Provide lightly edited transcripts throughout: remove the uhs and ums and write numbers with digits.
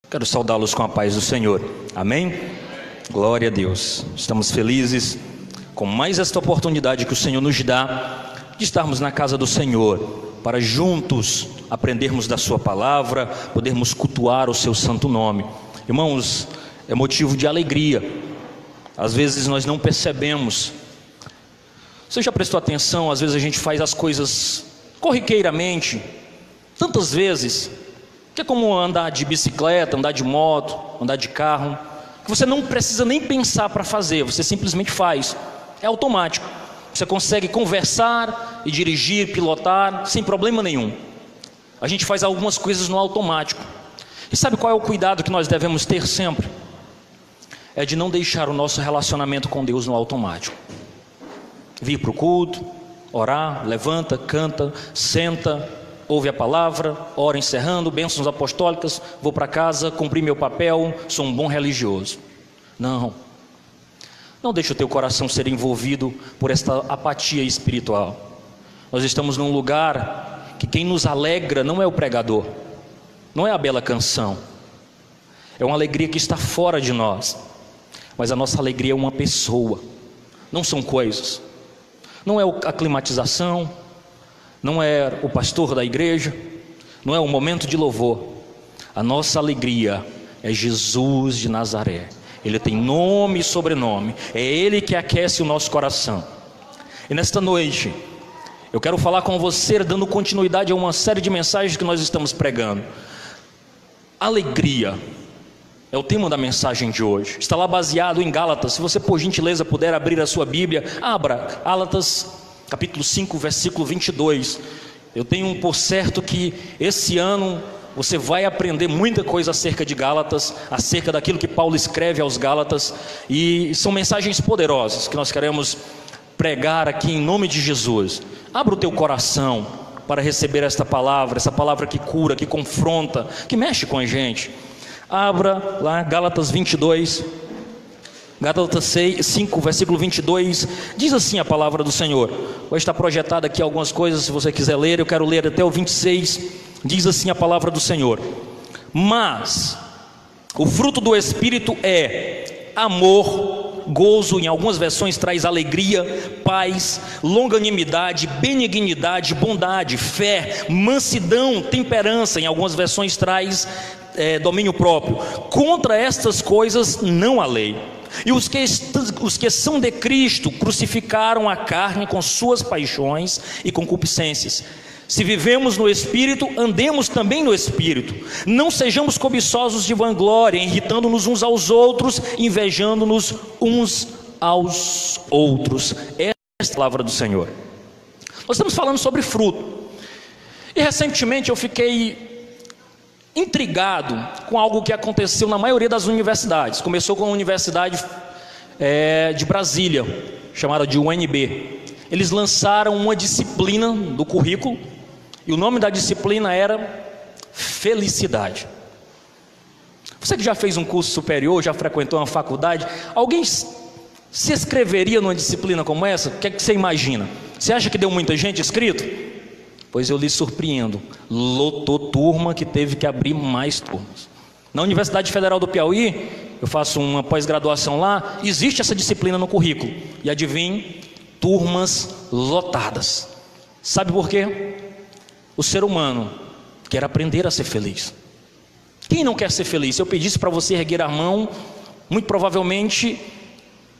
Quero saudá-los com a paz do Senhor, amém? Glória a Deus. Estamos felizes com mais esta oportunidade que o Senhor nos dá de estarmos na casa do Senhor, para juntos aprendermos da sua palavra, podermos cultuar o seu santo nome. Irmãos, é motivo de alegria. Às vezes nós não percebemos. Você já prestou atenção? Às vezes a gente faz as coisas corriqueiramente, tantas vezes, que é como andar de bicicleta, andar de moto, andar de carro, que você não precisa nem pensar para fazer, você simplesmente faz, é automático. Você consegue conversar e dirigir, pilotar, sem problema nenhum. A gente faz algumas coisas no automático. E sabe qual é o cuidado que nós devemos ter sempre? É de não deixar o nosso relacionamento com Deus no automático. Vir para o culto, orar, levanta, canta, senta, ouve a palavra, ora encerrando, bênçãos apostólicas, vou para casa, cumpri meu papel, sou um bom religioso. Não deixe o teu coração ser envolvido por esta apatia espiritual. Nós estamos num lugar que quem nos alegra não é o pregador, não é a bela canção, é uma alegria que está fora de nós, mas a nossa alegria é uma pessoa, não são coisas, não é a climatização, não é o pastor da igreja, não é o momento de louvor. A nossa alegria é Jesus de Nazaré. Ele tem nome e sobrenome, é Ele que aquece o nosso coração. E nesta noite eu quero falar com você, dando continuidade a uma série de mensagens que nós estamos pregando. Alegria é o tema da mensagem de hoje. Está lá baseado em Gálatas. Se você por gentileza puder abrir a sua Bíblia, abra Gálatas capítulo 5, versículo 22. Eu tenho por certo que esse ano você vai aprender muita coisa acerca de Gálatas, acerca daquilo que Paulo escreve aos Gálatas, e são mensagens poderosas que nós queremos pregar aqui em nome de Jesus. Abra o teu coração para receber esta palavra, essa palavra que cura, que confronta, que mexe com a gente. Abra lá Gálatas 22, Gálatas 5, versículo 22, diz assim a palavra do Senhor. Vai estar projetada aqui algumas coisas, se você quiser ler, eu quero ler até o 26, diz assim a palavra do Senhor. Mas o fruto do Espírito é amor, gozo, em algumas versões traz alegria, paz, longanimidade, benignidade, bondade, fé, mansidão, temperança, em algumas versões traz domínio próprio. Contra estas coisas não há lei. E os que são de Cristo crucificaram a carne com suas paixões e concupiscências. Se vivemos no Espírito, andemos também no Espírito. Não sejamos cobiçosos de vanglória, irritando-nos uns aos outros, invejando-nos uns aos outros. Esta é a palavra do Senhor. Nós estamos falando sobre fruto. E recentemente eu fiquei intrigado com algo que aconteceu na maioria das universidades. Começou com a Universidade de Brasília, chamada de UNB. Eles lançaram uma disciplina do currículo, e o nome da disciplina era Felicidade. Você que já fez um curso superior, já frequentou uma faculdade, alguém se inscreveria numa disciplina como essa? O que é que você imagina? Você acha que deu muita gente inscrito? Pois eu lhe surpreendo, lotou turma que teve que abrir mais turmas. Na Universidade Federal do Piauí, eu faço uma pós-graduação lá, existe essa disciplina no currículo. E adivinhe, turmas lotadas. Sabe por quê? O ser humano quer aprender a ser feliz. Quem não quer ser feliz? Se eu pedisse para você erguer a mão, muito provavelmente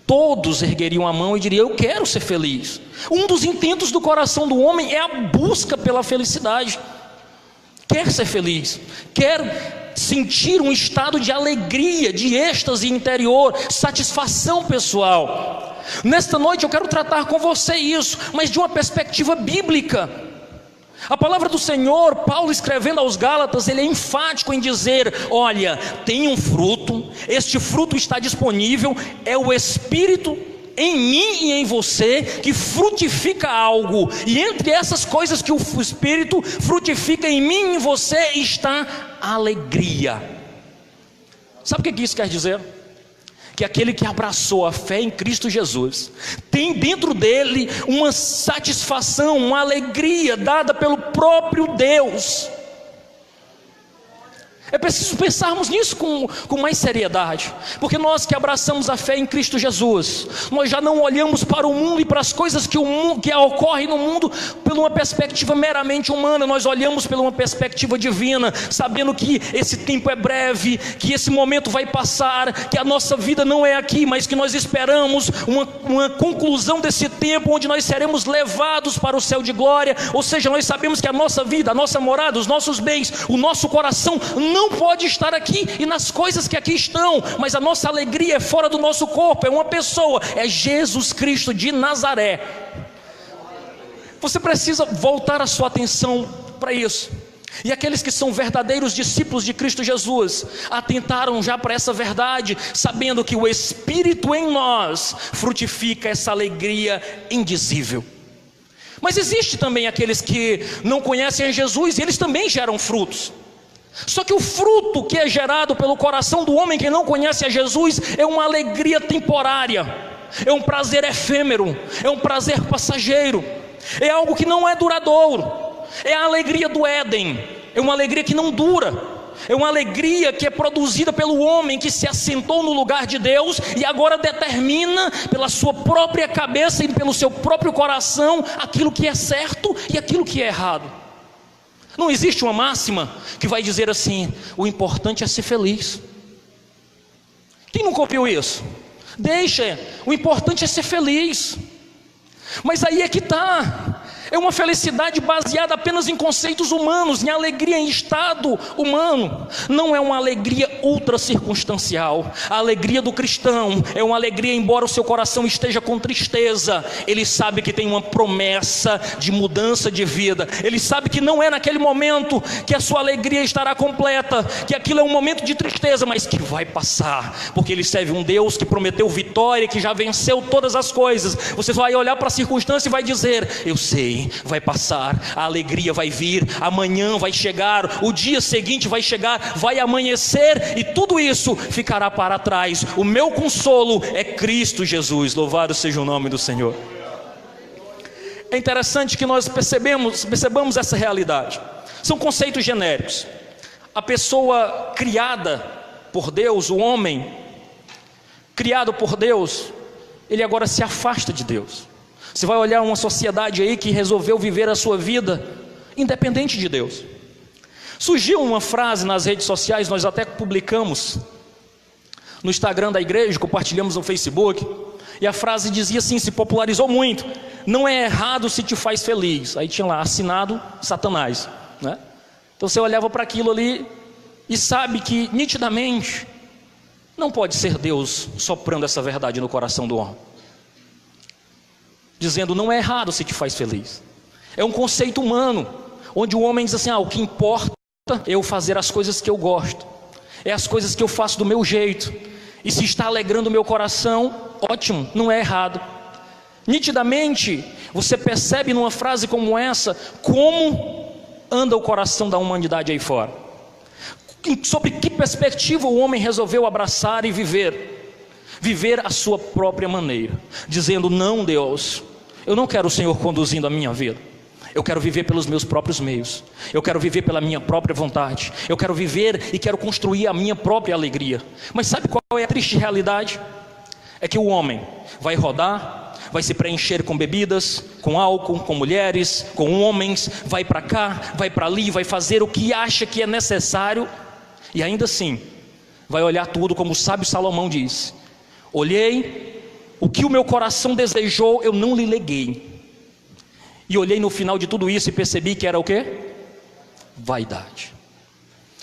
todos ergueriam a mão e diriam: eu quero ser feliz. Um dos intentos do coração do homem é a busca pela felicidade. Quer ser feliz, quer sentir um estado de alegria, de êxtase interior, satisfação pessoal. Nesta noite eu quero tratar com você isso, mas de uma perspectiva bíblica. A palavra do Senhor, Paulo escrevendo aos Gálatas, ele é enfático em dizer: olha, tem um fruto, este fruto está disponível, é o Espírito em mim e em você que frutifica algo, e entre essas coisas que o Espírito frutifica em mim e em você está a alegria. Sabe o que isso quer dizer? Que aquele que abraçou a fé em Cristo Jesus tem dentro dele uma satisfação, uma alegria dada pelo próprio Deus. É preciso pensarmos nisso com mais seriedade, porque nós que abraçamos a fé em Cristo Jesus, nós já não olhamos para o mundo e para as coisas que ocorrem no mundo por uma perspectiva meramente humana. Nós olhamos por uma perspectiva divina, sabendo que esse tempo é breve, que esse momento vai passar, que a nossa vida não é aqui, mas que nós esperamos uma conclusão desse tempo, onde nós seremos levados para o céu de glória. Ou seja, nós sabemos que a nossa vida, a nossa morada, os nossos bens, o nosso coração não pode estar aqui e nas coisas que aqui estão, mas a nossa alegria é fora do nosso corpo, é uma pessoa, é Jesus Cristo de Nazaré. Você precisa voltar a sua atenção para isso. E aqueles que são verdadeiros discípulos de Cristo Jesus atentaram já para essa verdade, sabendo que o Espírito em nós frutifica essa alegria indizível. Mas existe também aqueles que não conhecem a Jesus, e eles também geram frutos. Só que o fruto que é gerado pelo coração do homem que não conhece a Jesus é uma alegria temporária, é um prazer efêmero, é um prazer passageiro, é algo que não é duradouro, é a alegria do Éden, é uma alegria que não dura, é uma alegria que é produzida pelo homem que se assentou no lugar de Deus e agora determina pela sua própria cabeça e pelo seu próprio coração aquilo que é certo e aquilo que é errado. Não existe uma máxima que vai dizer assim: o importante é ser feliz. Quem nunca ouviu isso? Deixa, o importante é ser feliz. Mas aí é que está. É uma felicidade baseada apenas em conceitos humanos, em alegria em estado humano. Não é uma alegria ultra circunstancial. A alegria do cristão é uma alegria, embora o seu coração esteja com tristeza, ele sabe que tem uma promessa de mudança de vida. Ele sabe que não é naquele momento que a sua alegria estará completa, que aquilo é um momento de tristeza, mas que vai passar, porque ele serve um Deus que prometeu vitória, que já venceu todas as coisas. Você vai olhar para a circunstância e vai dizer: eu sei, vai passar, a alegria vai vir, amanhã vai chegar, o dia seguinte vai chegar, vai amanhecer e tudo isso ficará para trás. O meu consolo é Cristo Jesus, louvado seja o nome do Senhor. É interessante que nós percebamos essa realidade. São conceitos genéricos. A pessoa criada por Deus, o homem criado por Deus, ele agora se afasta de Deus. Você vai olhar uma sociedade aí que resolveu viver a sua vida independente de Deus. Surgiu uma frase nas redes sociais, nós até publicamos no Instagram da igreja, compartilhamos no Facebook, e a frase dizia assim, se popularizou muito: não é errado se te faz feliz. Aí tinha lá, assinado Satanás, né? Então você olhava para aquilo ali e sabe que nitidamente não pode ser Deus soprando essa verdade no coração do homem, dizendo: não é errado se te faz feliz. É um conceito humano, onde o homem diz assim: o que importa é eu fazer as coisas que eu gosto, é as coisas que eu faço do meu jeito, e se está alegrando o meu coração, ótimo, não é errado. Nitidamente você percebe numa frase como essa como anda o coração da humanidade aí fora. Sobre que perspectiva o homem resolveu abraçar e viver a sua própria maneira, dizendo: não, Deus, eu não quero o Senhor conduzindo a minha vida, eu quero viver pelos meus próprios meios, eu quero viver pela minha própria vontade, eu quero viver e quero construir a minha própria alegria. Mas sabe qual é a triste realidade? É que o homem vai rodar, vai se preencher com bebidas, com álcool, com mulheres, com homens, vai para cá, vai para ali, vai fazer o que acha que é necessário, e ainda assim vai olhar tudo como o sábio Salomão diz: olhei, o que o meu coração desejou eu não lhe neguei. E olhei no final de tudo isso e percebi que era o quê? Vaidade.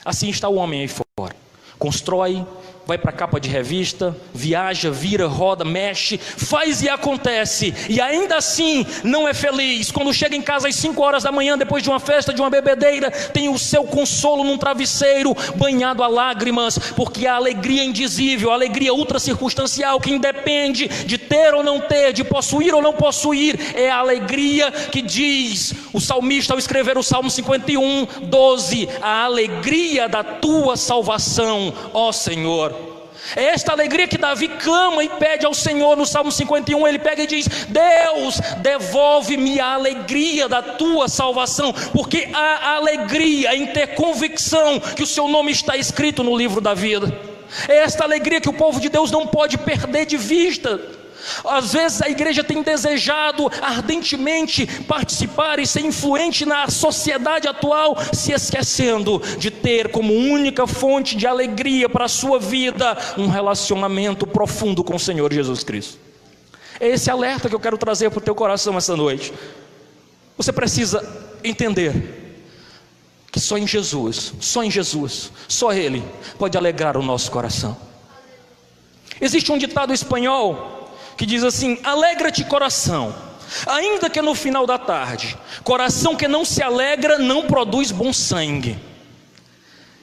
Assim está o homem aí fora. Constrói, vai para a capa de revista, viaja, vira, roda, mexe, faz e acontece, e ainda assim não é feliz. Quando chega em casa às 5 horas da manhã, depois de uma festa, de uma bebedeira, tem o seu consolo num travesseiro, banhado a lágrimas, porque a alegria indizível, a alegria ultra circunstancial, que independe de ter ou não ter, de possuir ou não possuir, é a alegria que diz o salmista ao escrever o Salmo 51:12: a alegria da tua salvação, ó Senhor. É esta alegria que Davi clama e pede ao Senhor no Salmo 51. Ele pega e diz: Deus, devolve-me a alegria da tua salvação, porque há alegria em ter convicção que o seu nome está escrito no livro da vida. É esta alegria que o povo de Deus não pode perder de vista. Às vezes a igreja tem desejado ardentemente participar e ser influente na sociedade atual, se esquecendo de ter como única fonte de alegria para a sua vida um relacionamento profundo com o Senhor Jesus Cristo. É esse alerta que eu quero trazer para o teu coração essa noite. Você precisa entender que só em Jesus, só Ele pode alegrar o nosso coração. Existe um ditado espanhol que diz assim: alegra-te coração, ainda que no final da tarde. Coração que não se alegra não produz bom sangue.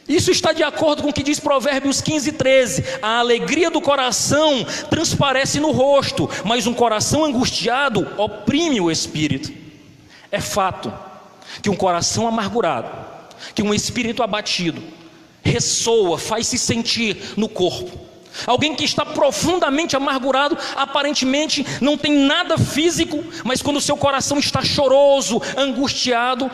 Isso está de acordo com o que diz Provérbios 15:13. A alegria do coração transparece no rosto, mas um coração angustiado oprime o espírito. É fato que um coração amargurado, que um espírito abatido, ressoa, faz-se sentir no corpo. Alguém que está profundamente amargurado, aparentemente não tem nada físico, mas quando o seu coração está choroso, angustiado,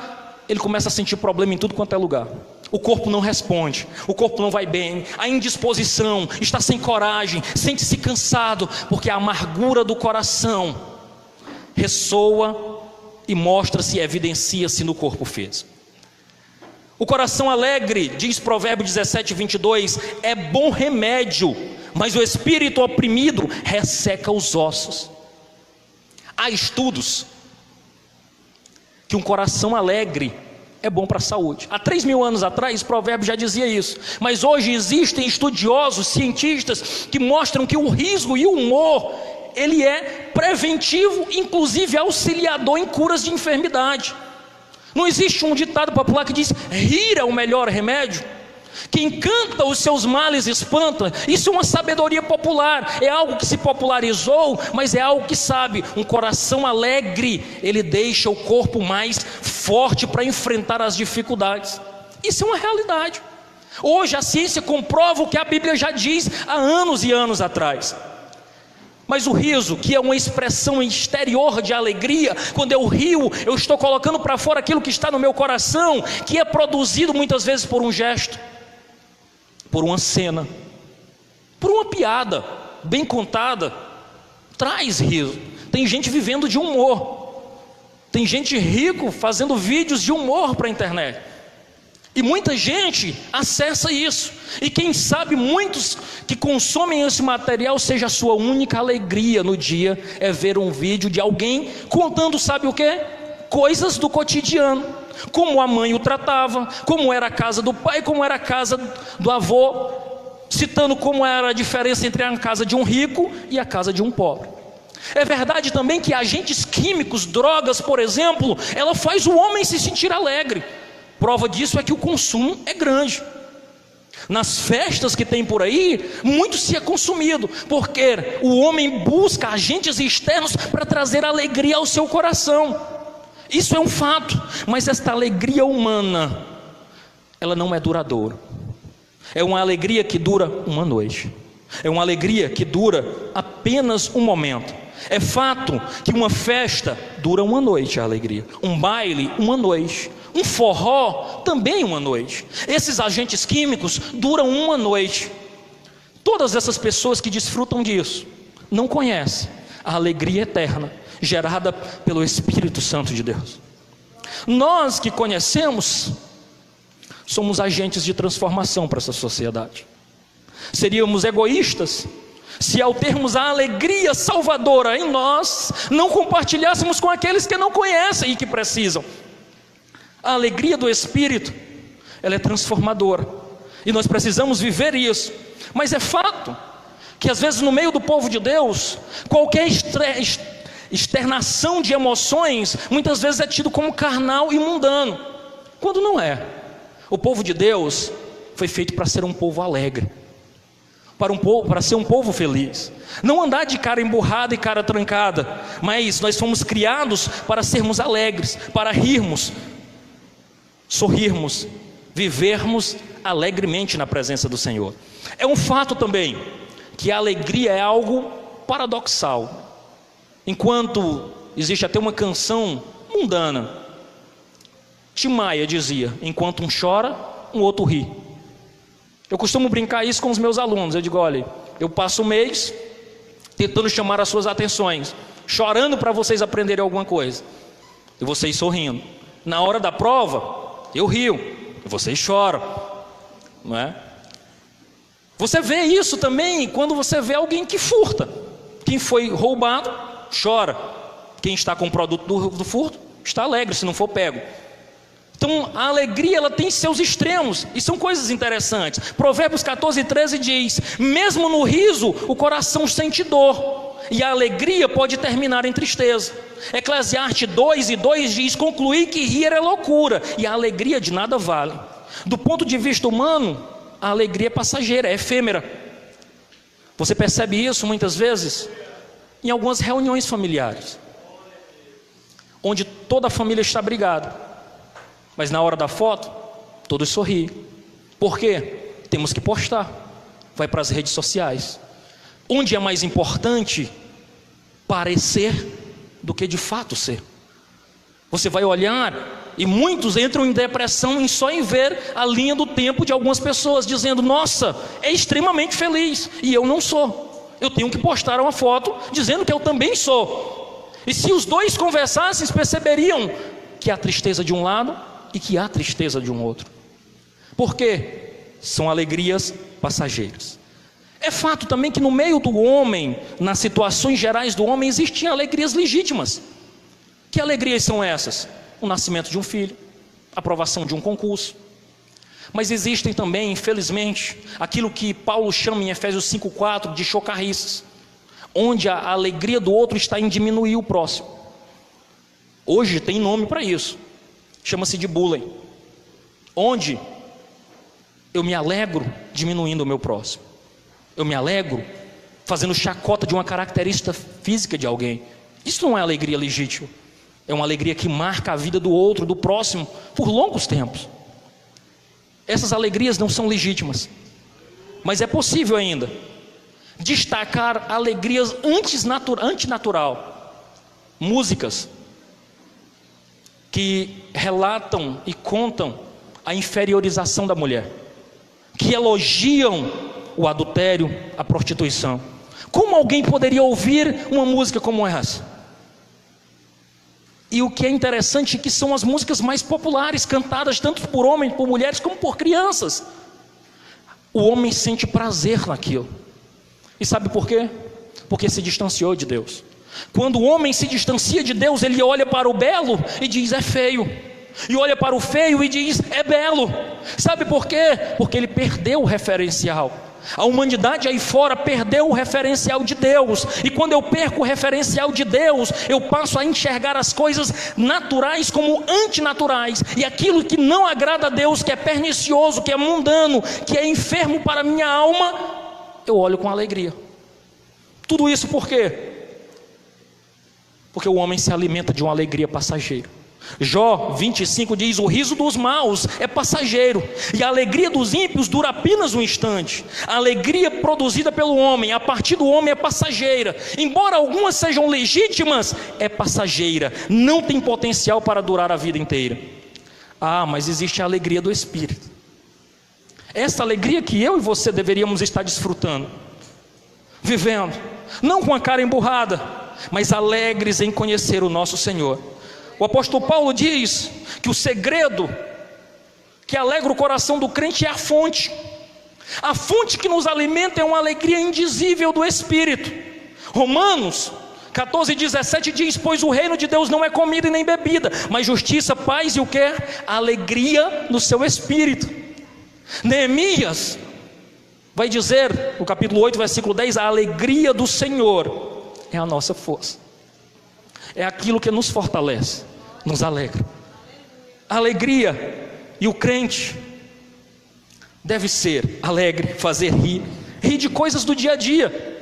ele começa a sentir problema em tudo quanto é lugar. O corpo não responde, o corpo não vai bem, a indisposição, está sem coragem, sente-se cansado, porque a amargura do coração ressoa e mostra-se, evidencia-se no corpo físico. O coração alegre, diz Provérbios 17:22, é bom remédio, mas o espírito oprimido resseca os ossos. Há estudos que um coração alegre é bom para a saúde. Há 3.000 anos atrás, Provérbios já dizia isso. Mas hoje existem estudiosos, cientistas, que mostram que o riso e o humor, ele é preventivo, inclusive auxiliador em curas de enfermidade. Não existe um ditado popular que diz: rir é o melhor remédio? Quem canta os seus males espanta. Isso é uma sabedoria popular, é algo que se popularizou, mas é algo que sabe. Um coração alegre, ele deixa o corpo mais forte para enfrentar as dificuldades. Isso é uma realidade. Hoje a ciência comprova o que a Bíblia já diz há anos e anos atrás. Mas o riso, que é uma expressão exterior de alegria, quando eu rio, eu estou colocando para fora aquilo que está no meu coração, que é produzido muitas vezes por um gesto, por uma cena, por uma piada bem contada, traz riso. Tem gente vivendo de humor, tem gente rico fazendo vídeos de humor para a internet. E muita gente acessa isso. E quem sabe muitos que consomem esse material, seja a sua única alegria no dia, é ver um vídeo de alguém contando, sabe o quê? Coisas do cotidiano. Como a mãe o tratava, como era a casa do pai, como era a casa do avô, citando como era a diferença entre a casa de um rico e a casa de um pobre. É verdade também que agentes químicos, drogas, por exemplo, ela faz o homem se sentir alegre. Prova disso é que o consumo é grande. Nas festas que tem por aí, muito se é consumido, porque o homem busca agentes externos para trazer alegria ao seu coração. Isso é um fato, mas esta alegria humana, ela não é duradoura. É uma alegria que dura uma noite, é uma alegria que dura apenas um momento. É fato que uma festa dura uma noite, a alegria. Um baile, uma noite. Um forró, também uma noite. Esses agentes químicos duram uma noite. Todas essas pessoas que desfrutam disso não conhecem a alegria eterna gerada pelo Espírito Santo de Deus. Nós que conhecemos, somos agentes de transformação para essa sociedade. Seríamos egoístas se, ao termos a alegria salvadora em nós, não compartilhássemos com aqueles que não conhecem e que precisam. A alegria do Espírito, ela é transformadora, e nós precisamos viver isso. Mas é fato que às vezes no meio do povo de Deus, qualquer externação de emoções, muitas vezes é tido como carnal e mundano, quando não é. O povo de Deus foi feito para ser um povo alegre, para ser um povo feliz, não andar de cara emburrada e cara trancada, mas nós fomos criados para sermos alegres, para rirmos, sorrirmos, vivermos alegremente na presença do Senhor. É um fato também que a alegria é algo paradoxal. Enquanto existe até uma canção mundana, Tim Maia dizia: enquanto um chora, um outro ri. Eu costumo brincar isso com os meus alunos. Eu digo: olha, eu passo o mês tentando chamar as suas atenções, chorando para vocês aprenderem alguma coisa, e vocês sorrindo. Na hora da prova, eu rio, e vocês choram, não é? Você vê isso também quando você vê alguém que furta. Quem foi roubado, chora. Quem está com o produto do furto, está alegre se não for pego. Então a alegria, ela tem seus extremos, e são coisas interessantes. Provérbios 14:13 diz: mesmo no riso o coração sente dor, e a alegria pode terminar em tristeza. Eclesiastes 2:2 diz: concluí que rir é loucura, e a alegria de nada vale. Do ponto de vista humano, a alegria é passageira, é efêmera. Você percebe isso muitas vezes em algumas reuniões familiares, onde toda a família está brigada, mas na hora da foto, todos sorriem. Por quê? Temos que postar, vai para as redes sociais. Onde é mais importante parecer do que de fato ser. Você vai olhar, e muitos entram em depressão só em ver a linha do tempo de algumas pessoas, dizendo: nossa, é extremamente feliz, e eu não sou. Eu tenho que postar uma foto dizendo que eu também sou. E se os dois conversassem, perceberiam que há tristeza de um lado e que há tristeza de um outro. Por quê? São alegrias passageiras. É fato também que no meio do homem, nas situações gerais do homem, existem alegrias legítimas. Que alegrias são essas? O nascimento de um filho, a aprovação de um concurso. Mas existem também, infelizmente, aquilo que Paulo chama em Efésios 5:4 de chocarrices, onde a alegria do outro está em diminuir o próximo. Hoje tem nome para isso, chama-se de bullying, onde eu me alegro diminuindo o meu próximo. Eu me alegro fazendo chacota de uma característica física de alguém. Isso não é alegria legítima. É uma alegria que marca a vida do outro, do próximo, por longos tempos. Essas alegrias não são legítimas. Mas é possível ainda destacar alegrias antinatural. Músicas que relatam e contam a inferiorização da mulher, que elogiam o adultério, a prostituição. Como alguém poderia ouvir uma música como essa? E o que é interessante é que são as músicas mais populares, cantadas tanto por homens, por mulheres, como por crianças. O homem sente prazer naquilo. E sabe por quê? Porque se distanciou de Deus. Quando o homem se distancia de Deus, ele olha para o belo e diz: é feio. E olha para o feio e diz: é belo. Sabe por quê? Porque ele perdeu o referencial. A humanidade aí fora perdeu o referencial de Deus. E quando eu perco o referencial de Deus, eu passo a enxergar as coisas naturais como antinaturais. E aquilo que não agrada a Deus, que é pernicioso, que é mundano, que é enfermo para a minha alma, eu olho com alegria. Tudo isso por quê? Porque o homem se alimenta de uma alegria passageira. Jó 25 diz: o riso dos maus é passageiro, e a alegria dos ímpios dura apenas um instante. A alegria produzida pelo homem, a partir do homem, é passageira. Embora algumas sejam legítimas, é passageira, não tem potencial para durar a vida inteira. Mas existe a alegria do Espírito. Essa alegria que eu e você deveríamos estar desfrutando, vivendo, não com a cara emburrada, mas alegres em conhecer o nosso Senhor. O apóstolo Paulo diz que o segredo que alegra o coração do crente é a fonte. A fonte que nos alimenta é uma alegria indizível do Espírito. Romanos 14:17 diz: pois o reino de Deus não é comida e nem bebida, mas justiça, paz e o que? Alegria no seu Espírito. Neemias vai dizer, no capítulo 8, versículo 10, a alegria do Senhor é a nossa força. É aquilo que nos fortalece, nos alegra. A alegria, e o crente deve ser alegre, fazer rir de coisas do dia a dia,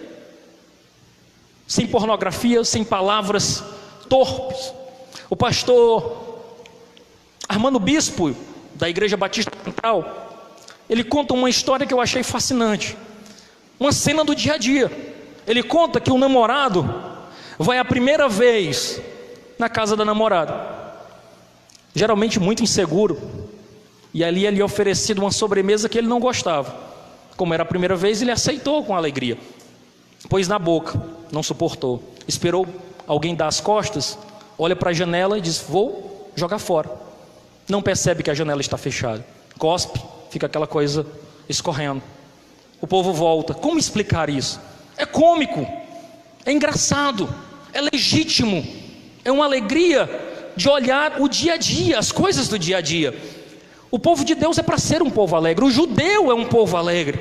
sem pornografia, sem palavras torpes. O pastor Armando Bispo, da Igreja Batista Central, ele conta uma história que eu achei fascinante. Uma cena do dia a dia. Ele conta que o namorado vai a primeira vez na casa da namorada, geralmente muito inseguro, e ali lhe oferecido uma sobremesa que ele não gostava. Como era a primeira vez, ele aceitou com alegria, pôs na boca, não suportou, esperou alguém dar as costas, olha para a janela e diz: vou jogar fora. Não percebe que a janela está fechada, cospe, fica aquela coisa escorrendo. O povo volta. Como explicar isso? É cômico, é engraçado, é legítimo, é uma alegria de olhar o dia a dia, as coisas do dia a dia. O povo de Deus é para ser um povo alegre. O judeu é um povo alegre.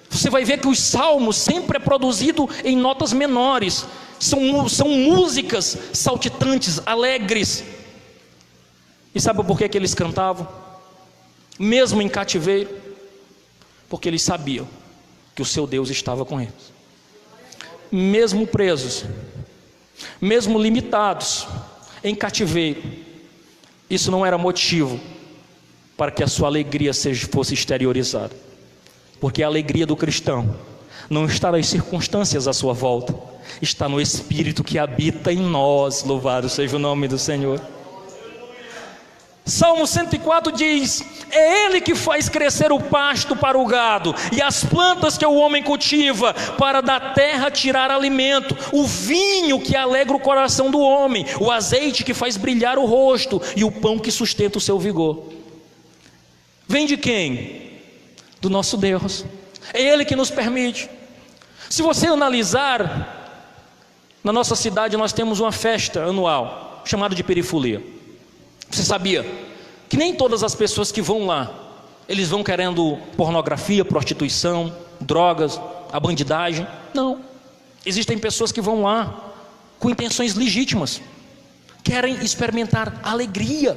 Você vai ver que os salmos sempre é produzido em notas menores. São músicas saltitantes, alegres. E sabe por que eles cantavam? Mesmo em cativeiro? Porque eles sabiam que o seu Deus estava com eles. Mesmo presos, mesmo limitados, em cativeiro, isso não era motivo para que a sua alegria fosse exteriorizada. Porque a alegria do cristão não está nas circunstâncias à sua volta, está no Espírito que habita em nós. Louvado seja o nome do Senhor. Salmo 104 diz: é Ele que faz crescer o pasto para o gado, e as plantas que o homem cultiva, para da terra tirar alimento, o vinho que alegra o coração do homem, o azeite que faz brilhar o rosto, e o pão que sustenta o seu vigor. Vem de quem? Do nosso Deus. É Ele que nos permite. Se você analisar, na nossa cidade nós temos uma festa anual chamada de perifolia. Você sabia que nem todas as pessoas que vão lá, eles vão querendo pornografia, prostituição, drogas, a bandidagem? Não. Existem pessoas que vão lá com intenções legítimas, querem experimentar alegria.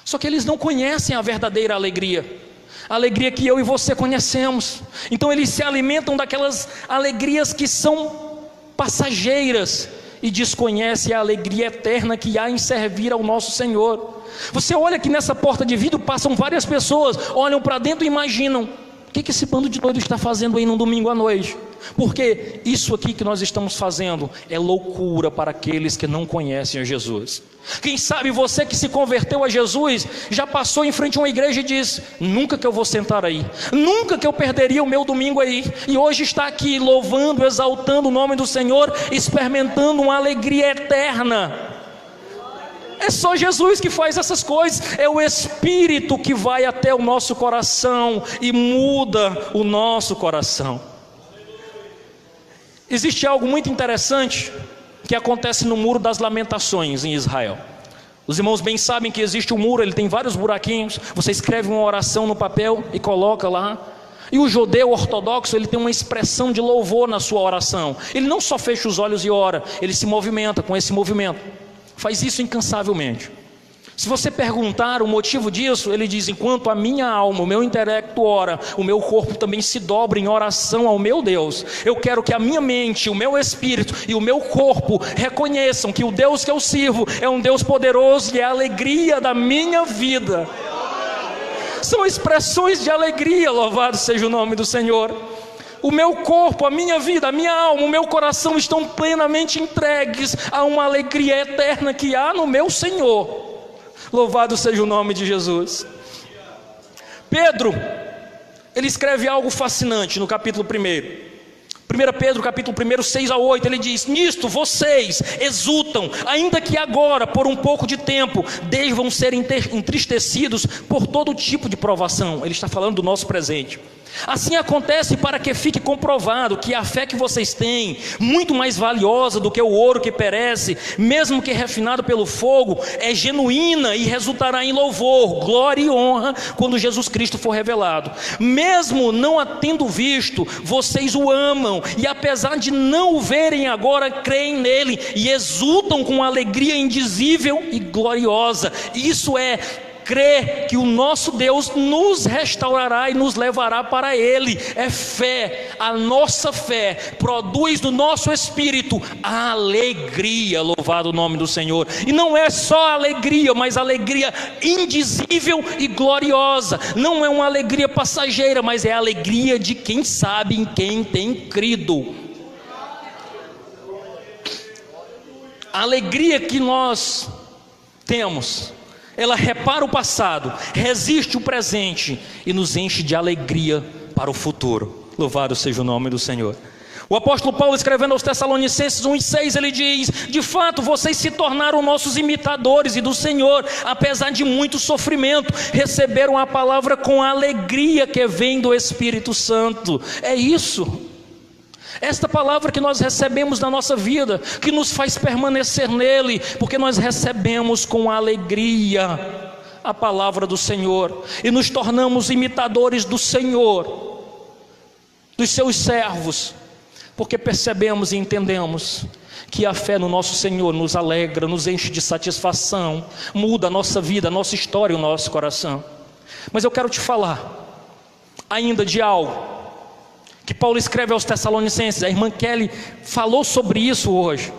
Só que eles não conhecem a verdadeira alegria, a alegria que eu e você conhecemos. Então eles se alimentam daquelas alegrias que são passageiras e desconhecem a alegria eterna que há em servir ao nosso Senhor. Você olha que nessa porta de vidro passam várias pessoas, olham para dentro e imaginam: o que esse bando de doido está fazendo aí num domingo à noite? Porque isso aqui que nós estamos fazendo é loucura para aqueles que não conhecem a Jesus. Quem sabe você que se converteu a Jesus já passou em frente a uma igreja e diz: nunca que eu vou sentar aí, nunca que eu perderia o meu domingo aí, e hoje está aqui louvando, exaltando o nome do Senhor, experimentando uma alegria eterna. É só Jesus que faz essas coisas. É o Espírito que vai até o nosso coração e muda o nosso coração. Existe algo muito interessante que acontece no Muro das Lamentações em Israel. Os irmãos bem sabem que existe um muro, ele tem vários buraquinhos. Você escreve uma oração no papel e coloca lá. E o judeu ortodoxo, ele tem uma expressão de louvor na sua oração. Ele não só fecha os olhos e ora, ele se movimenta com esse movimento. Faz isso incansavelmente. Se você perguntar o motivo disso, ele diz: enquanto a minha alma, o meu intelecto ora, o meu corpo também se dobra em oração ao meu Deus. Eu quero que a minha mente, o meu espírito e o meu corpo reconheçam que o Deus que eu sirvo é um Deus poderoso e é a alegria da minha vida. São expressões de alegria, louvado seja o nome do Senhor. O meu corpo, a minha vida, a minha alma, o meu coração estão plenamente entregues a uma alegria eterna que há no meu Senhor. Louvado seja o nome de Jesus. Pedro, ele escreve algo fascinante no capítulo 1. 1 Pedro capítulo 1, 6 a 8, ele diz: nisto vocês exultam, ainda que agora, por um pouco de tempo, devam ser entristecidos por todo tipo de provação. Ele está falando do nosso presente. Assim acontece para que fique comprovado que a fé que vocês têm, muito mais valiosa do que o ouro que perece, mesmo que refinado pelo fogo, é genuína e resultará em louvor, glória e honra quando Jesus Cristo for revelado. Mesmo não a tendo visto, vocês o amam, e apesar de não o verem agora, creem nele e exultam com alegria indizível e gloriosa. Isso é crer que o nosso Deus nos restaurará e nos levará para Ele. É fé. A nossa fé produz no nosso espírito a alegria, louvado o nome do Senhor. E não é só alegria, mas alegria indizível e gloriosa. Não é uma alegria passageira, mas é a alegria de quem sabe em quem tem crido. A alegria que nós temos, ela repara o passado, resiste o presente e nos enche de alegria para o futuro. Louvado seja o nome do Senhor. O apóstolo Paulo, escrevendo aos Tessalonicenses 1:6, ele diz: de fato vocês se tornaram nossos imitadores e do Senhor, apesar de muito sofrimento, receberam a palavra com a alegria que vem do Espírito Santo. É isso. Esta palavra que nós recebemos na nossa vida, que nos faz permanecer nele, porque nós recebemos com alegria a palavra do Senhor, e nos tornamos imitadores do Senhor, dos seus servos, porque percebemos e entendemos que a fé no nosso Senhor nos alegra, nos enche de satisfação, muda a nossa vida, a nossa história e o nosso coração. Mas eu quero te falar ainda de algo que Paulo escreve aos Tessalonicenses. A irmã Kelly falou sobre isso hoje.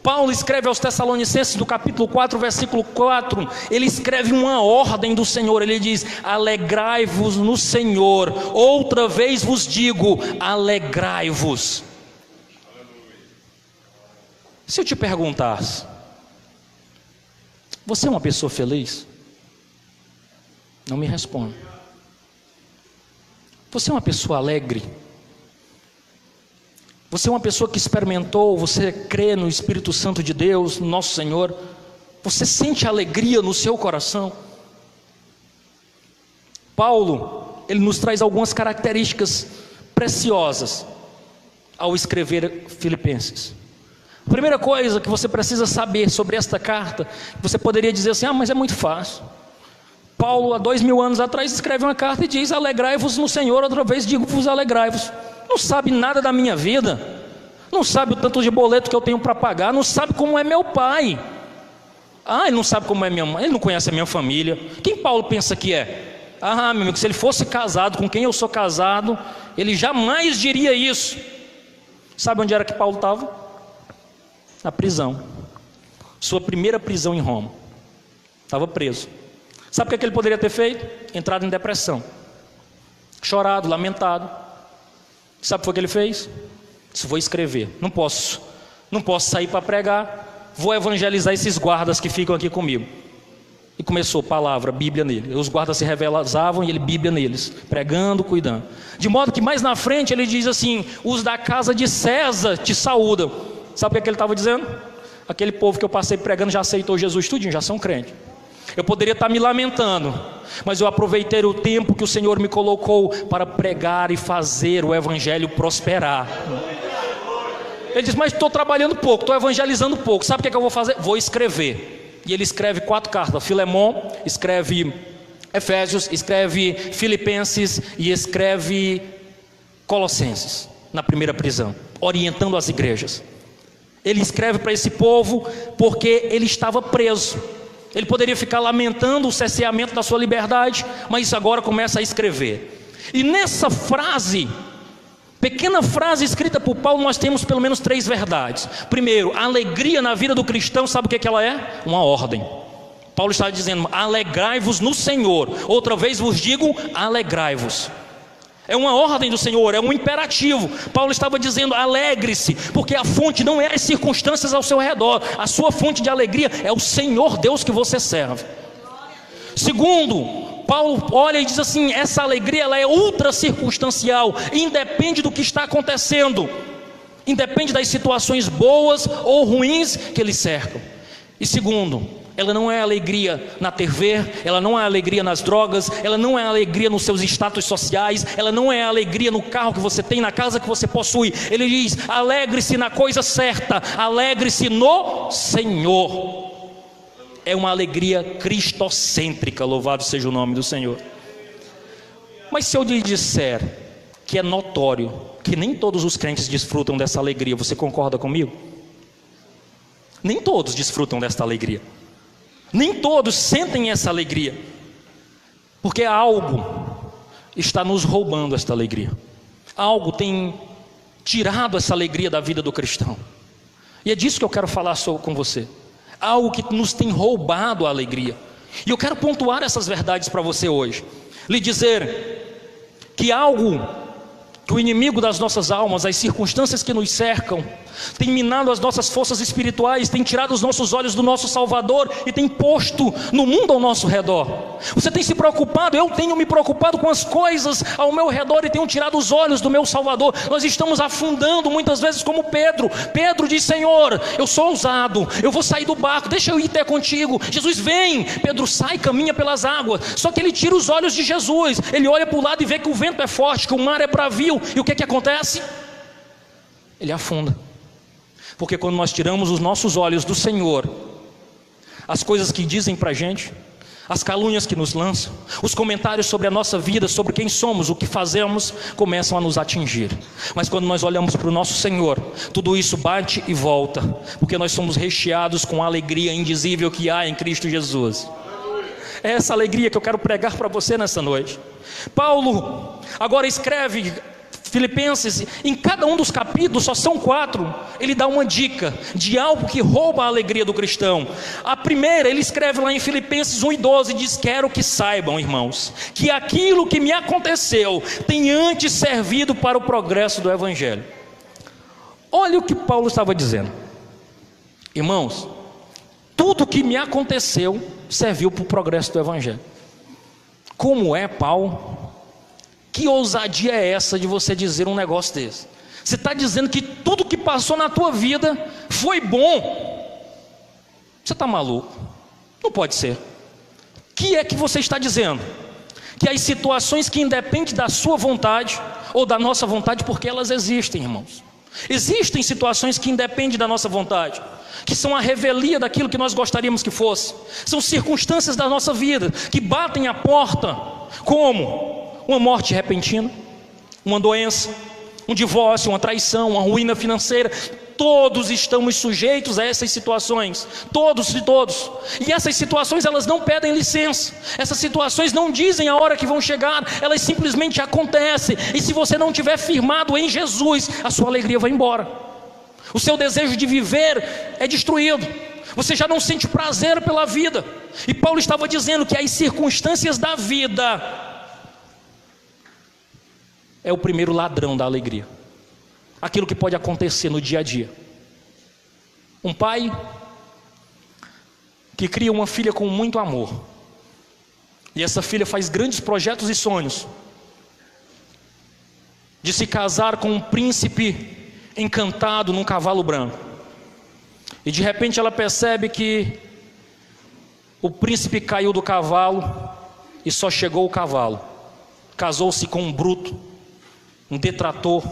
Paulo escreve aos Tessalonicenses, no capítulo 4, versículo 4, ele escreve uma ordem do Senhor. Ele diz: alegrai-vos no Senhor. Outra vez vos digo, alegrai-vos. Se eu te perguntasse, você é uma pessoa feliz? Não me responda. Você é uma pessoa alegre? Você é uma pessoa que experimentou, você crê no Espírito Santo de Deus, no nosso Senhor? Você sente alegria no seu coração? Paulo, ele nos traz algumas características preciosas ao escrever Filipenses. A primeira coisa que você precisa saber sobre esta carta, você poderia dizer assim: mas é muito fácil. Paulo, há 2000 anos atrás, escreve uma carta e diz: alegrai-vos no Senhor, outra vez digo-vos alegrai-vos. Não sabe nada da minha vida, não sabe o tanto de boleto que eu tenho para pagar, não sabe como é meu pai, ele não sabe como é minha mãe, ele não conhece a minha família. Quem Paulo pensa que é? Meu amigo, se ele fosse casado com quem eu sou casado, ele jamais diria isso. Sabe onde era que Paulo estava? Na prisão, sua primeira prisão em Roma. Estava preso. Sabe o que ele poderia ter feito? Entrado em depressão, chorado, lamentado. Sabe o que ele fez? Disse: vou escrever, não posso sair para pregar, vou evangelizar esses guardas que ficam aqui comigo. E começou palavra, Bíblia nele. Os guardas se revezavam e ele Bíblia neles, pregando, cuidando. De modo que mais na frente ele diz assim: os da casa de César te saúdam. Sabe o que ele estava dizendo? Aquele povo que eu passei pregando já aceitou Jesus tudinho, já são crentes. Eu poderia estar me lamentando, mas eu aproveitei o tempo que o Senhor me colocou para pregar e fazer o evangelho prosperar. Ele diz: mas estou trabalhando pouco, estou evangelizando pouco. Sabe o que eu vou fazer? Vou escrever. E ele escreve 4 cartas: Filemon, escreve Efésios, escreve Filipenses e escreve Colossenses, na primeira prisão, orientando as igrejas. Ele escreve para esse povo porque ele estava preso. Ele poderia ficar lamentando o cerceamento da sua liberdade, mas isso agora começa a escrever. E nessa frase, pequena frase escrita por Paulo, nós temos pelo menos 3 verdades. Primeiro, a alegria na vida do cristão, sabe o que ela é? Uma ordem. Paulo está dizendo: alegrai-vos no Senhor. Outra vez vos digo, alegrai-vos. É uma ordem do Senhor, é um imperativo. Paulo estava dizendo: alegre-se, porque a fonte não é as circunstâncias ao seu redor. A sua fonte de alegria é o Senhor Deus que você serve. Segundo, Paulo olha e diz assim: essa alegria ela é ultra circunstancial, independe do que está acontecendo, independe das situações boas ou ruins que lhe cercam. E segundo, ela não é alegria na TV, ela não é alegria nas drogas, ela não é alegria nos seus status sociais, ela não é alegria no carro que você tem, na casa que você possui. Ele diz: alegre-se na coisa certa, alegre-se no Senhor. É uma alegria cristocêntrica, louvado seja o nome do Senhor. Mas se eu lhe disser que é notório que nem todos os crentes desfrutam dessa alegria, você concorda comigo? Nem todos desfrutam desta alegria. Nem todos sentem essa alegria. Porque algo está nos roubando esta alegria. Algo tem tirado essa alegria da vida do cristão. E é disso que eu quero falar com você. Algo que nos tem roubado a alegria. E eu quero pontuar essas verdades para você hoje. Lhe dizer que algo que o inimigo das nossas almas, as circunstâncias que nos cercam, tem minado as nossas forças espirituais, tem tirado os nossos olhos do nosso Salvador e tem posto no mundo ao nosso redor. Você tem se preocupado, eu tenho me preocupado com as coisas ao meu redor e tenho tirado os olhos do meu Salvador. Nós estamos afundando muitas vezes como Pedro. Pedro diz: Senhor, eu sou ousado, eu vou sair do barco, deixa eu ir até contigo. Jesus, vem. Pedro sai, caminha pelas águas, só que ele tira os olhos de Jesus. Ele olha para o lado e vê que o vento é forte, que o mar é bravio. E o que acontece? Ele afunda. Porque quando nós tiramos os nossos olhos do Senhor, as coisas que dizem para a gente, as calúnias que nos lançam, os comentários sobre a nossa vida, sobre quem somos, o que fazemos, começam a nos atingir. Mas quando nós olhamos para o nosso Senhor, tudo isso bate e volta, porque nós somos recheados com a alegria indizível que há em Cristo Jesus. É essa alegria que eu quero pregar para você nessa noite. Paulo agora escreve Filipenses, em cada um dos capítulos, só são 4, ele dá uma dica de algo que rouba a alegria do cristão. A primeira, ele escreve lá em Filipenses 1:12, diz: quero que saibam, irmãos, que aquilo que me aconteceu tem antes servido para o progresso do Evangelho. Olha o que Paulo estava dizendo. Irmãos, tudo que me aconteceu serviu para o progresso do Evangelho. Como é, Paulo? Que ousadia é essa de você dizer um negócio desse? Você está dizendo que tudo que passou na tua vida foi bom? Você está maluco? Não pode ser. O que é que você está dizendo? Que as situações que independem da sua vontade ou da nossa vontade, porque elas existem, irmãos. Existem situações que independem da nossa vontade, que são a revelia daquilo que nós gostaríamos que fosse. São circunstâncias da nossa vida que batem a porta, como uma morte repentina, uma doença, um divórcio, uma traição, uma ruína financeira. Todos estamos sujeitos a essas situações, todos. E essas situações, elas não pedem licença. Essas situações não dizem a hora que vão chegar, elas simplesmente acontecem. E se você não estiver firmado em Jesus, a sua alegria vai embora. O seu desejo de viver é destruído. Você já não sente prazer pela vida. E Paulo estava dizendo que as circunstâncias da vida é o primeiro ladrão da alegria. Aquilo que pode acontecer no dia a dia. Um pai que cria uma filha com muito amor, e essa filha faz grandes projetos e sonhos de se casar com um príncipe encantado num cavalo branco. E de repente ela percebe que o príncipe caiu do cavalo e só chegou o cavalo. Casou-se com um bruto, um detrator,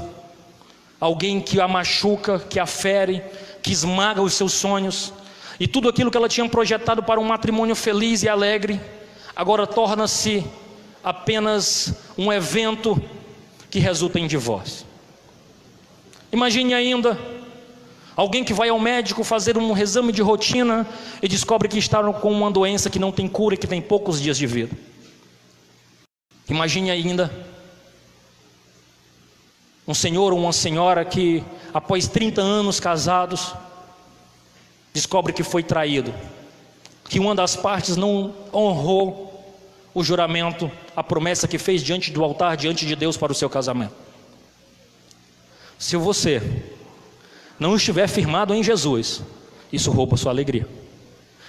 alguém que a machuca, que a fere, que esmaga os seus sonhos. E tudo aquilo que ela tinha projetado para um matrimônio feliz e alegre, agora torna-se apenas um evento que resulta em divórcio. Imagine ainda alguém que vai ao médico fazer um exame de rotina e descobre que está com uma doença que não tem cura e que tem poucos dias de vida. Imagine ainda um senhor ou uma senhora que, após 30 anos casados, descobre que foi traído, que uma das partes não honrou o juramento, a promessa que fez diante do altar, diante de Deus para o seu casamento. Se você não estiver firmado em Jesus, isso rouba a sua alegria.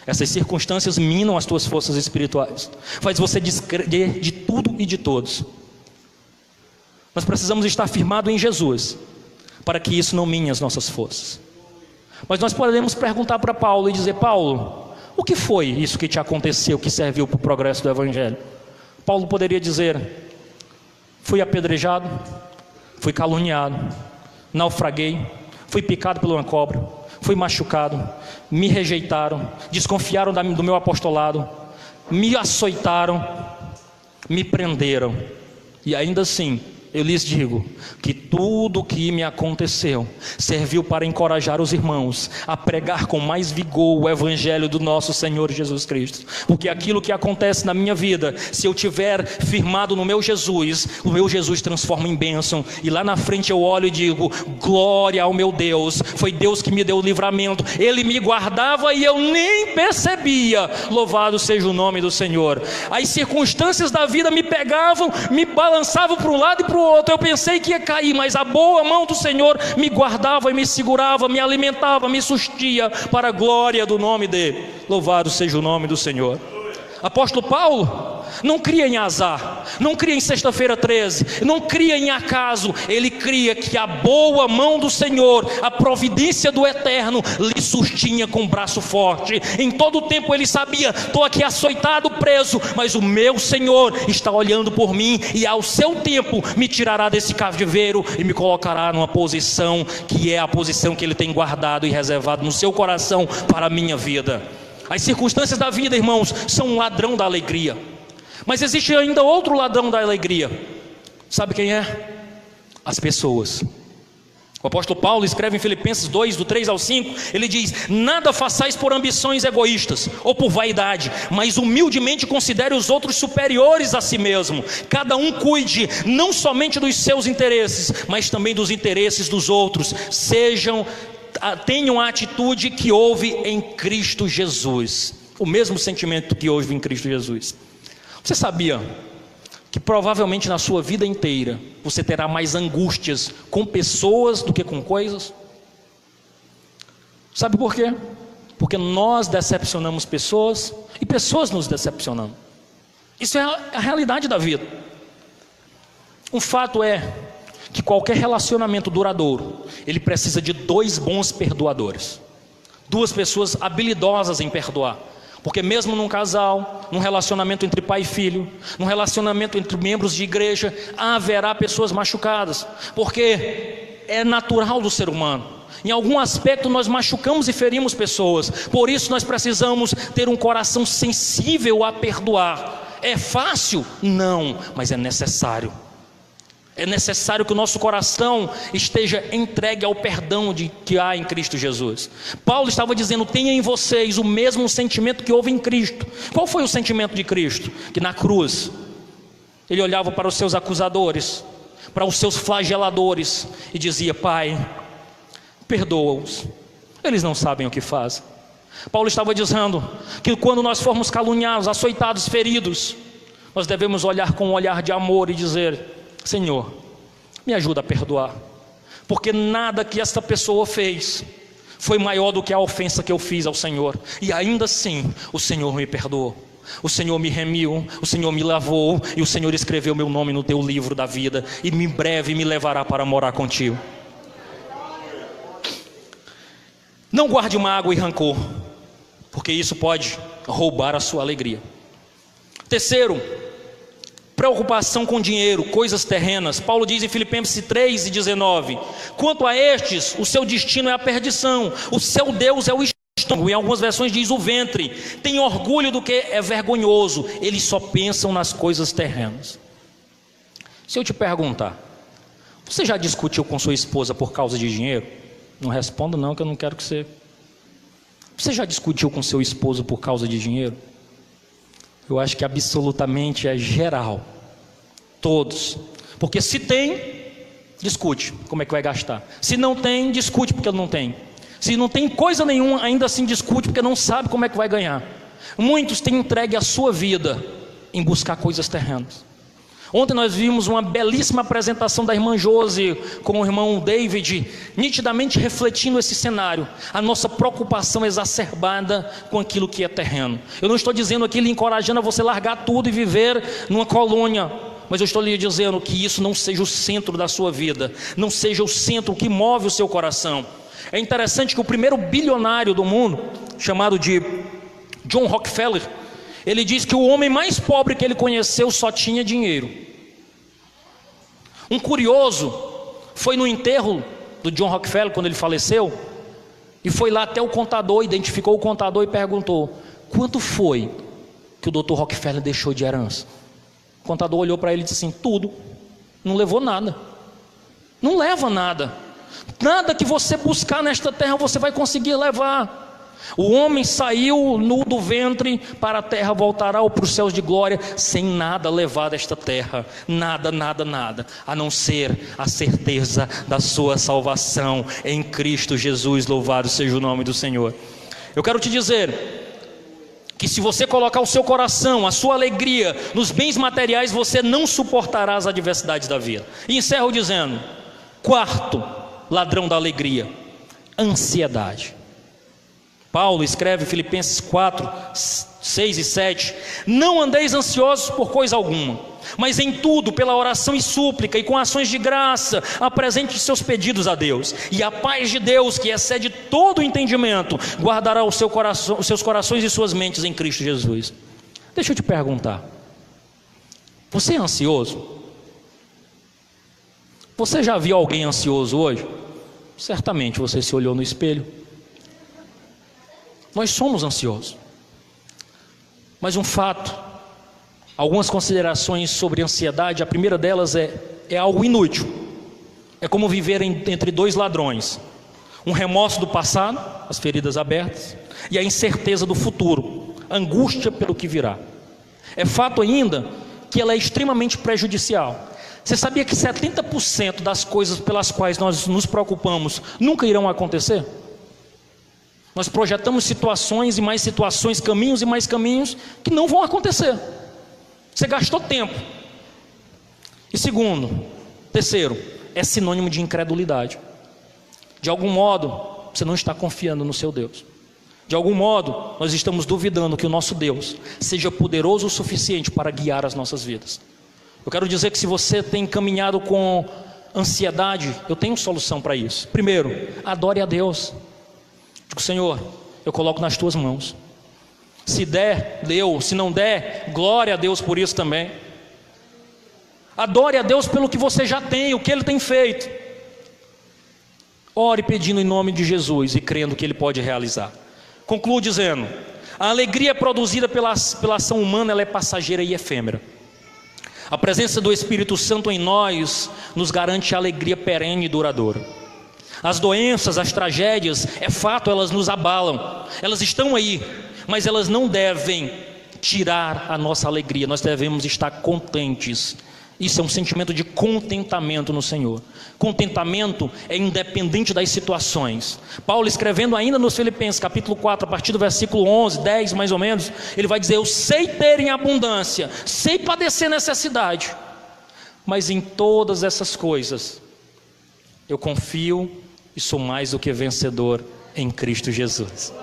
Essas circunstâncias minam as tuas forças espirituais, faz você descrer de tudo e de todos. Nós precisamos estar firmados em Jesus, para que isso não mine as nossas forças. Mas nós podemos perguntar para Paulo e dizer: Paulo, o que foi isso que te aconteceu, que serviu para o progresso do Evangelho? Paulo poderia dizer: fui apedrejado, fui caluniado, naufraguei, fui picado por uma cobra, fui machucado, me rejeitaram, desconfiaram do meu apostolado, me açoitaram, me prenderam, e ainda assim eu lhes digo que tudo o que me aconteceu serviu para encorajar os irmãos a pregar com mais vigor o evangelho do nosso Senhor Jesus Cristo. Porque aquilo que acontece na minha vida, se eu tiver firmado no meu Jesus, o meu Jesus transforma em bênção, e lá na frente eu olho e digo: glória ao meu Deus, foi Deus que me deu o livramento, Ele me guardava e eu nem percebia. Louvado seja o nome do Senhor. As circunstâncias da vida me pegavam, me balançavam para um lado e para o outro, eu pensei que ia cair, mas a boa mão do Senhor me guardava e me segurava, me alimentava, me sustia, para a glória do nome dele. Louvado seja o nome do Senhor. Apóstolo Paulo não cria em azar, não cria em sexta-feira 13, não cria em acaso. Ele cria que a boa mão do Senhor, a providência do Eterno, lhe sustinha com o braço forte. Em todo o tempo ele sabia: estou aqui açoitado, preso, mas o meu Senhor está olhando por mim, e ao seu tempo me tirará desse cativeiro e me colocará numa posição que é a posição que Ele tem guardado e reservado no seu coração para a minha vida. As circunstâncias da vida, irmãos, são um ladrão da alegria. Mas existe ainda outro ladrão da alegria. Sabe quem é? As pessoas. O apóstolo Paulo escreve em Filipenses 2, do 3 ao 5, ele diz: nada façais por ambições egoístas ou por vaidade, mas humildemente considere os outros superiores a si mesmo. Cada um cuide não somente dos seus interesses, mas também dos interesses dos outros. Tenham a atitude que houve em Cristo Jesus, o mesmo sentimento que houve em Cristo Jesus. Você sabia que provavelmente na sua vida inteira você terá mais angústias com pessoas do que com coisas? Sabe por quê? Porque nós decepcionamos pessoas e pessoas nos decepcionam. Isso é a realidade da vida. Um fato é que qualquer relacionamento duradouro, ele precisa de dois bons perdoadores, duas pessoas habilidosas em perdoar. Porque mesmo num casal, num relacionamento entre pai e filho, num relacionamento entre membros de igreja, haverá pessoas machucadas, porque é natural do ser humano. Em algum aspecto nós machucamos e ferimos pessoas. Por isso nós precisamos ter um coração sensível a perdoar. É fácil? Não, mas é necessário. É necessário que o nosso coração esteja entregue ao perdão que há em Cristo Jesus. Paulo estava dizendo: tenha em vocês o mesmo sentimento que houve em Cristo. Qual foi o sentimento de Cristo? Que na cruz Ele olhava para os seus acusadores, para os seus flageladores, e dizia: Pai, perdoa-os, eles não sabem o que fazem. Paulo estava dizendo que quando nós formos caluniados, açoitados, feridos, nós devemos olhar com um olhar de amor e dizer: Senhor, me ajuda a perdoar, porque nada que esta pessoa fez foi maior do que a ofensa que eu fiz ao Senhor, e ainda assim o Senhor me perdoou, o Senhor me remiu, o Senhor me lavou, e o Senhor escreveu meu nome no teu livro da vida, e em breve me levará para morar contigo. Não guarde mágoa e rancor, porque isso pode roubar a sua alegria. Terceiro, preocupação com dinheiro, coisas terrenas. Paulo diz em Filipenses 3:19: quanto a estes, o seu destino é a perdição, o seu Deus é o estômago. Em algumas versões diz o ventre. Tem orgulho do que é vergonhoso, eles só pensam nas coisas terrenas. Se eu te perguntar: você já discutiu com sua esposa por causa de dinheiro? Não responda não, que eu não quero que você... Você já discutiu com seu esposo por causa de dinheiro? Eu acho que absolutamente é geral. Todos. Porque se tem, discute como é que vai gastar. Se não tem, discute porque não tem. Se não tem coisa nenhuma, ainda assim discute porque não sabe como é que vai ganhar. Muitos têm entregue a sua vida em buscar coisas terrenas. Ontem nós vimos uma belíssima apresentação da irmã Josi com o irmão David, nitidamente refletindo esse cenário, a nossa preocupação exacerbada com aquilo que é terreno. Eu não estou dizendo aqui lhe encorajando a você largar tudo e viver numa colônia, mas eu estou lhe dizendo que isso não seja o centro da sua vida, não seja o centro que move o seu coração. É interessante que o primeiro bilionário do mundo, chamado de John Rockefeller, ele diz que o homem mais pobre que ele conheceu só tinha dinheiro. Um curioso foi no enterro do John Rockefeller quando ele faleceu, e foi lá até o contador, identificou o contador e perguntou: quanto foi que o Dr. Rockefeller deixou de herança? O contador olhou para ele e disse assim: tudo. Não levou nada. Não leva nada. Nada que você buscar nesta terra você vai conseguir levar. O homem saiu nu do ventre, para a terra voltará, ou para os céus de glória, sem nada levar desta terra. Nada, nada, nada, a não ser a certeza da sua salvação em Cristo Jesus. Louvado seja o nome do Senhor. Eu quero te dizer que se você colocar o seu coração, a sua alegria nos bens materiais, você não suportará as adversidades da vida. E encerro dizendo: quarto ladrão da alegria, ansiedade. Paulo escreve Filipenses 4, 6 e 7: não andeis ansiosos por coisa alguma, mas em tudo, pela oração e súplica e com ações de graça, apresente seus pedidos a Deus, e a paz de Deus, que excede todo o entendimento, guardará os seus corações e suas mentes em Cristo Jesus. Deixa eu te perguntar, você é ansioso? Você já viu alguém ansioso hoje? Certamente você se olhou no espelho. Nós somos ansiosos. Mas um fato, algumas considerações sobre ansiedade. A primeira delas é algo inútil. É como viver entre dois ladrões: um remorso do passado, as feridas abertas, e a incerteza do futuro, angústia pelo que virá. É fato ainda que ela é extremamente prejudicial. Você sabia que 70% das coisas pelas quais nós nos preocupamos nunca irão acontecer? Nós projetamos situações e mais situações, caminhos e mais caminhos que não vão acontecer. Você gastou tempo. E terceiro, é sinônimo de incredulidade. De algum modo, você não está confiando no seu Deus. De algum modo, nós estamos duvidando que o nosso Deus seja poderoso o suficiente para guiar as nossas vidas. Eu quero dizer que se você tem caminhado com ansiedade, eu tenho solução para isso. Primeiro, adore a Deus. Digo: Senhor, eu coloco nas tuas mãos. Se der, deu. Se não der, glória a Deus por isso também. Adore a Deus pelo que você já tem, o que Ele tem feito. Ore pedindo em nome de Jesus e crendo que Ele pode realizar. Concluo dizendo: a alegria produzida pela ação humana, ela é passageira e efêmera. A presença do Espírito Santo em nós nos garante a alegria perene e duradoura. As doenças, as tragédias, é fato, elas nos abalam, elas estão aí, mas elas não devem tirar a nossa alegria. Nós devemos estar contentes. Isso é um sentimento de contentamento no Senhor. Contentamento é independente das situações. Paulo, escrevendo ainda nos Filipenses capítulo 4, a partir do versículo 11, 10 mais ou menos, ele vai dizer: eu sei ter em abundância, sei padecer necessidade, mas em todas essas coisas eu confio e sou mais do que vencedor em Cristo Jesus.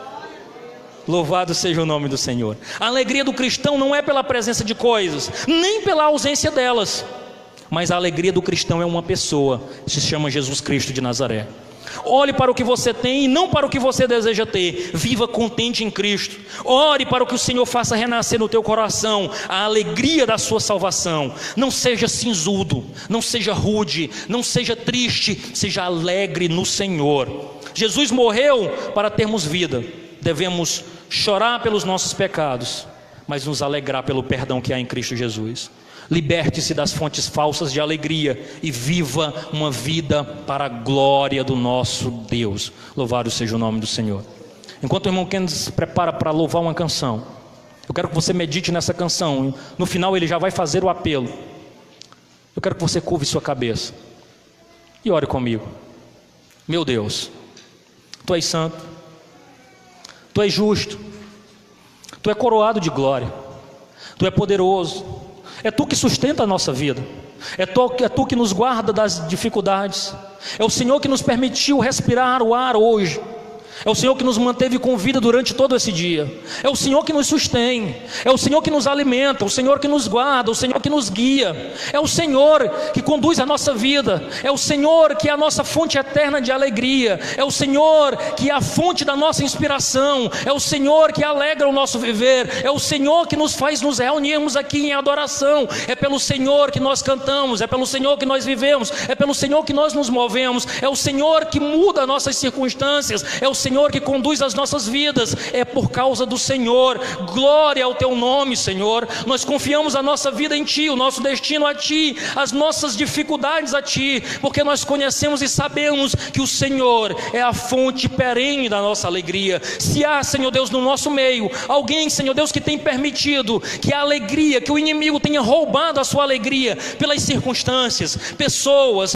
Louvado seja o nome do Senhor. A alegria do cristão não é pela presença de coisas, nem pela ausência delas, mas a alegria do cristão é uma pessoa, se chama Jesus Cristo de Nazaré. Olhe para o que você tem e não para o que você deseja ter. Viva contente em Cristo. Ore para o que o Senhor faça renascer no teu coração a alegria da sua salvação. Não seja cinzudo, não seja rude, não seja triste, seja alegre no Senhor. Jesus morreu para termos vida. Devemos chorar pelos nossos pecados, mas nos alegrar pelo perdão que há em Cristo Jesus. Liberte-se das fontes falsas de alegria e viva uma vida para a glória do nosso Deus. Louvado seja o nome do Senhor. Enquanto o irmão Kennedy se prepara para louvar uma canção, eu quero que você medite nessa canção. No final ele já vai fazer o apelo. Eu quero que você curve sua cabeça e ore comigo. Meu Deus, Tu és santo, Tu és justo, Tu és coroado de glória, Tu és poderoso. É Tu que sustenta a nossa vida. É tu que nos guarda das dificuldades. É o Senhor que nos permitiu respirar o ar hoje. É o Senhor que nos manteve com vida durante todo esse dia. É o Senhor que nos sustém. É o Senhor que nos alimenta. O Senhor que nos guarda. O Senhor que nos guia. É o Senhor que conduz a nossa vida. É o Senhor que é a nossa fonte eterna de alegria. É o Senhor que é a fonte da nossa inspiração. É o Senhor que alegra o nosso viver. É o Senhor que nos faz nos reunirmos aqui em adoração. É pelo Senhor que nós cantamos. É pelo Senhor que nós vivemos. É pelo Senhor que nós nos movemos. É o Senhor que muda nossas circunstâncias. É o Senhor Senhor que conduz as nossas vidas, é por causa do Senhor. Glória ao teu nome, Senhor. Nós confiamos a nossa vida em Ti, o nosso destino a Ti, as nossas dificuldades a Ti, porque nós conhecemos e sabemos que o Senhor é a fonte perene da nossa alegria. Se há, Senhor Deus, no nosso meio alguém, Senhor Deus, que tem permitido que a alegria, que o inimigo tenha roubado a sua alegria pelas circunstâncias, pessoas,